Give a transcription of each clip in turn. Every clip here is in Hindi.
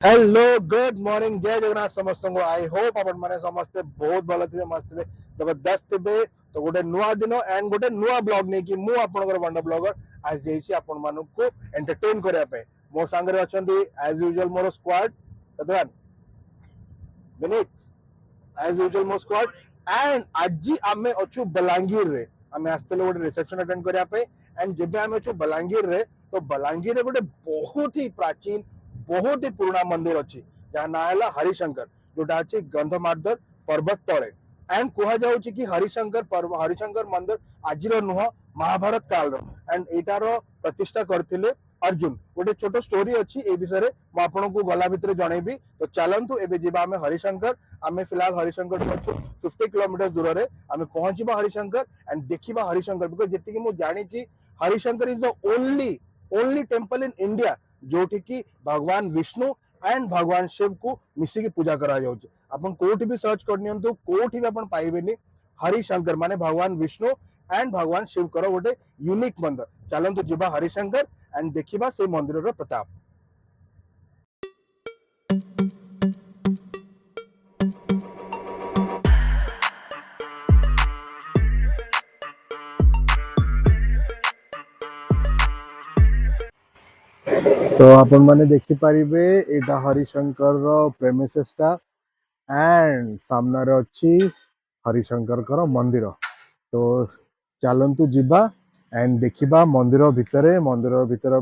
हेलो गुड मॉर्निंग जय जगन्नाथ समस्त को आई होप आपण माने समस्ते बहुत भल थे मस्त थे जबरदस्त थे। तो गोटे नुआ दिन एंड गोटे नुआ ब्लॉग नहीं कि मु आपनकर वंडर ब्लॉगर आज जेसी आपण मानु को एंटरटेन करिया पे मो संग रे अछंती एज यूजुअल मोर स्क्वाड तदवान विनीत एज यूजुअल मो स्क्वाड एंड आज आमे अछु बलांगीर रे आमे आस्तले गोटे रिसेप्शन अटेंड करिया पे एंड जेबे आमे अछु बलांगीर रे तो बलांगीर रे गोटे बहुत ही प्राचीन बहुत ही पुराना मंदिर अच्छी जहाँ ना है हरिशंकर जोटा अच्छी गंधमार्दर पर्वत तले एंड कह जाऊँ कि हरिशंकर मंदिर आज नुह महाभारत काल एंड एटार प्रतिष्ठा करथिले अर्जुन गोटे छोट स्टोरी अच्छी ए विषय में मुझे गला भितर जनइबी। तो चलतु एबे जीवा आमे हरिशंकर आमे फिलहाल हरिशंकर 50 किलोमीटर दूर में आमे पहुंचबा हरिशंकर एंड देखिबा हरिशंकर बिकॉज जति कि मु जानिछि Harishankar is the only temple in India जोठी की भगवान विष्णु एंड भगवान शिव को मिसिकी पूजा करा जाउछ। अपन कोठी भी सर्च कर नियंतु कोठी भी अपन पाइबेनी हरिशंकर माने भगवान विष्णु एंड भगवान शिव करो गोटे यूनिक मंदिर। चलंतु जिबा हरिशंकर एंड देखिबा से मंदिर रो प्रताप। तो अपन माने देखि पारिबे एटा हरिशंकर रो प्रेमिसेस टा एंड सामना रे अछि हरिशंकर कर मंदिर। तो चलंतु जिबा एंड देखिबा मंदिर भितर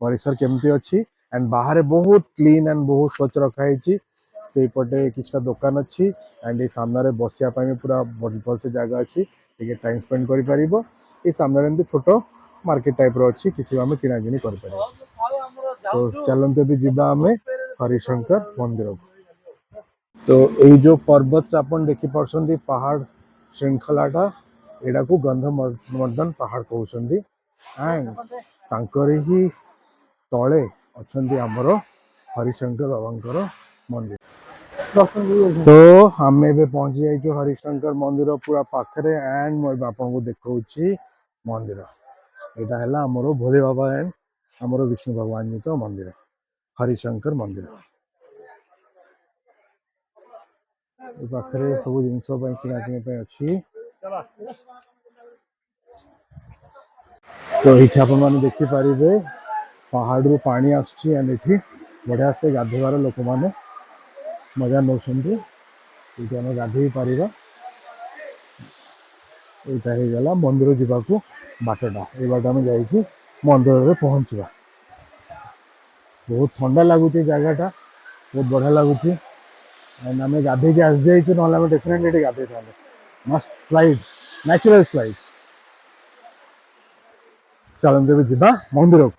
परिसर केमती अछि एंड बाहर बहुत क्लीन एंड बहुत स्वच्छ रखा है। से पटे किछटा दुकान अछि एंड ए सामना रे बसिया पई पूरा भल से जगह अछि टिके टाइम स्पेंड करि परिबो। ए सामना रे छोटो मार्केट टाइप रो अछि किछि हम किना किनी कर परिबो। तो चलंतु भी जिबा हमें हरिशंकर मंदिर। तो ये जो पर्वत अपन देखि पार्छन्ती पहाड़ श्रृंखलाटा एडा को गंधमर्दन पहाड़ कहउछन्ती एंड तांकर ही तळे अछन्ती हमरो हरिशंकर बाबांकर मंदिर। तो हमें भी पहुंच जाइछो हरिशंकर मंदिर पूरा पाखरे एंड मैं आपन को देखौछि मंदिर एटा हला हमरो भोले बाबा एंड हमरो विष्णु भगवान जी का मंदिर हरिशंकर मंदिर। पाखरे सब जिनस किना किनी अच्छी। तो ये आप देखी पारे पहाड़ रू पानी आसुची एंड ये बढ़िया से गाधेबार लोक मैंने मजा नौ गाधे पार यहाँ मंदिर जावाक बाटटा ये बाट आम जा मंदिर में पहुँचवा। बहुत ठंडा लगुच जगहटा बहुत बढ़िया लगुच एंड आम गाधे के आस जाइए ना डेफिनेटली गाधे था मस्त स्लाइड नेचुरल स्लाइड। चलते भी जीवा मंदिर को।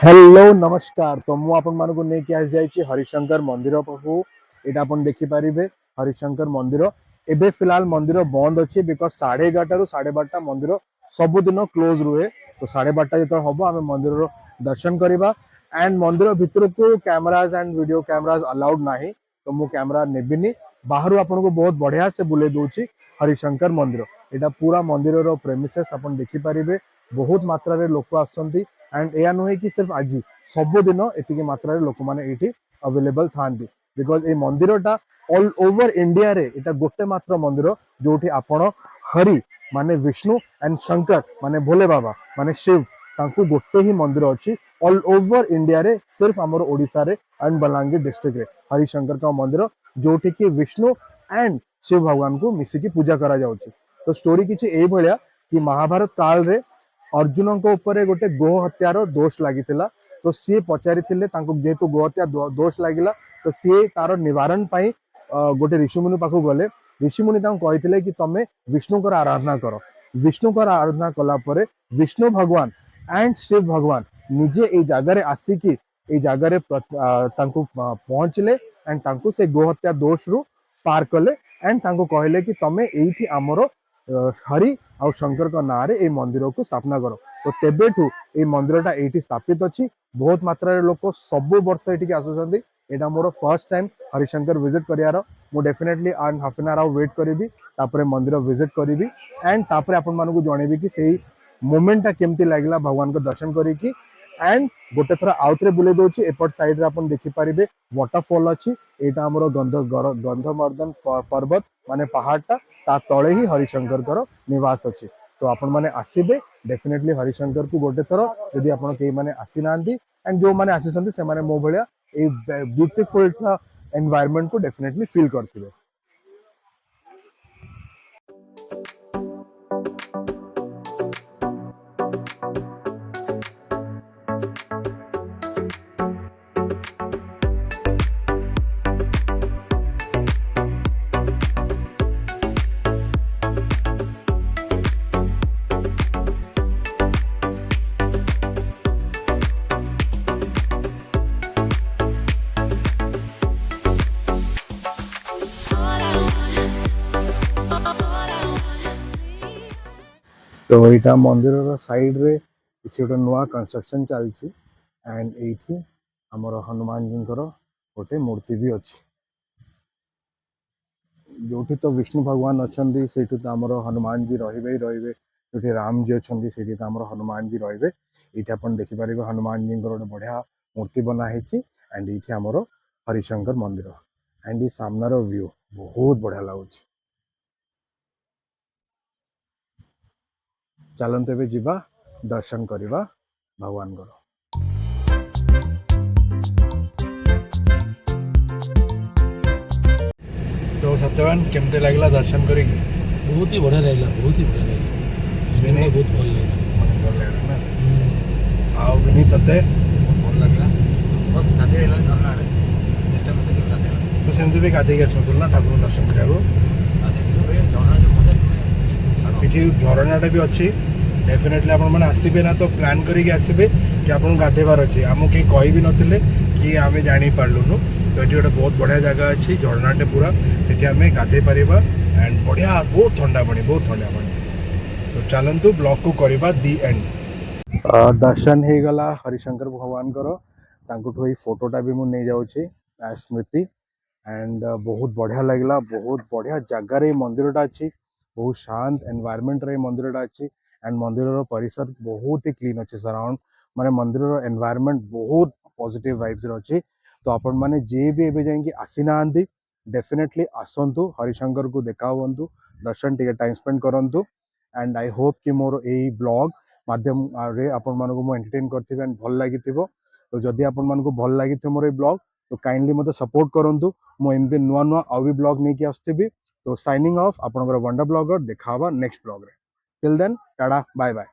हेलो नमस्कार। तो मु आपन मान को नहीं आस जाइए हरिशंकर मंदिर पाखु यहाँ अपन देखिपारे हरिशंकर मंदिर एबे फिलहाल मंदिर बंद अच्छे बिकज 11:30 रू 12:30 मंदिर सबुदिन क्लोज रुहे। तो 12:30 जो हम आम मंदिर दर्शन करवा एंड मंदिर भितर को cameras and video cameras allowed ना तो मु कैमरा नेबिनी बाहर आपन को बहुत बढ़िया से बुले दूची हरिशंकर मंदिर। यहाँ पूरा मंदिर प्रेमिसेस अपन देखिपारे बहुत मात्रा रे लोक आसंती एंड या नुहे कि सिर्फ आज सबुदिन एतिकी मात्रा रे लोक माने एठी अवेलेबल थांती बिकॉज ए मंदिरटा ऑल ओवर इंडिया रे एटा गोटे मात्र मंदिर जोठी आपण हरि माने विष्णु एंड शंकर माने भोले बाबा माने शिव तांकु गोटे ही मंदिर अच्छी ऑल ओवर इंडिया रे सिर्फ आमर ओडिशा रे एंड बलांगीर डिस्ट्रिक्ट रे हरिशंकर का मंदिर जोठी कि विष्णु एंड शिव भगवान को मिसिकी पूजा करा जाउची। तो स्टोरी किछि एई भलिया कि महाभारत काल रे अर्जुन को ऊपर गोटे गो हत्यार दोष लगी तो सी पचारि जेहेतु गो हत्या दोष लगिला तो सी तार निवारण पाई गोटे ऋषिमुनि पाखु गले ऋषिमुनि कहते कि तमें विष्णु आराधना कर विष्णु आराधना कला परे विष्णु भगवान एंड शिव भगवान निजे ए जगार आसिकी ए जगार पहुंचले एंड तांकु से गो हत्या दोष रु पार कले एंड तांकु कहले कि तमें एठी आमर हरि आ शंकर का ना रे ए मंदिर को स्थापना करो। तो तेबेठू ए मंदिरटा एठी स्थापित अच्छी बहुत मात्रा रे लोक सब वर्ष एठी आसुछंती। एटा मोर फर्स्ट टाइम हरिशंकर विजिट करियार मु definitely half an hour wait करी तापरे मंदिर विजिट करी एंड तापरे आपन मानकु जणेबी कि सेही मोमेंटा केमती लागला भगवान को दर्शन करी एंड गोटे थर आउ थे बुले दूसरी एपट साइड रे अपन देखि पारिबे वाटरफॉल अच्छी एटा हमरो गंधमर्दन पर्वत माने पहाड़टा ता तले ही हरिशंकर निवास अच्छी तो आपण माने आसीबे डेफिनेटली हरिशंकर को गोटे थर जदि आपण केही माने आसी नांदी एंड जो माने आसीसंती से माने मो भलिया ए ब्यूटीफुल एनवायरनमेंट को डेफिनेटली फील करथिबे। तो यहाँ मंदिर साइड रे किसी गोटे नुआ कंस्ट्रक्शन चलती एंड ये आमर हनुमान जी गोटे मूर्ति भी अच्छी जो तो विष्णु भगवान अच्छा से तो आमर हनुमान जी रही जो राम जी अच्छा से आमर हनुमान जी रे ये आप देखिपारे हनुमान जी गोटे बढ़िया मूर्ति बनाई एंड ये आमर हरिशंकर मंदिर एंड ये सामनार व्यू बहुत बढ़िया लगुच। चलते भी जीवा दर्शन करवा भगवान को। तो सत्यवान केमते लगला दर्शन करी बहुत ही बढ़िया लगला बहुत भल लगला ना आओ बिनी तते भल लगला बस गाधे रहला झरना रे नेक्स्ट टाइम से गाधे तो सेमती भी गाधे के आसमतल ना ठाकुर दर्शन करियागो गाधे झरना जो मजा इठी झरनाटा भी अच्छी डेफिनेटली आपण माने आसीबे ना तो प्लान करी के आसीबे कि आपण गाधेबार अछि हमु के कहि भी नथिले कि आमे जानि पारलुनु तो एठी गोटे बहुत बढ़िया जगह अच्छी झरनाटे पूरा सेठी आमे गाधे परिबा एंड बढ़िया बहुत ठंडा पानी तो चलंतु ब्लॉग को करबा दी एंड दर्शन हे गला हरिशंकर भगवान करो तांकुठो ही फोटोटा भी मु नै जाउछि स्मृति एंड बहुत बढ़िया लगला बहुत बढ़िया जगह रे मंदिरटा अछि बहुत शांत एनवायरनमेंट रे मंदिरटा अछि एंड मंदिर परिसर बहुत ही क्लीन अच्छे सराउंड माने मंदिर एनवायरनमेंट बहुत पॉजिटिव वाइब्स अच्छी तो आपण माने जे भी एबे जाइंकी आसी नांदी डेफिनेटली आसंतु हरिशंकर को देखा हुंतु दर्शन टिके टाइम स्पेंड करंतु एंड आई होप कि मोर एई ब्लॉग माध्यम रे आपण मानको मो एंटरटेन करथिबे एंड भल लागिथिबो तो जदि आपण मानको भल लागिथिबो मोर एई ब्लॉग तो काइंडली मते सपोर्ट करंतु मो एमते नुआ नुआ आउ भी ब्लॉग नै कि आस्थिबी तो साइनिंग ऑफ आपनकर वंडर ब्लॉगर देखावा नेक्स्ट ब्लॉग रे till then ta-ta bye bye.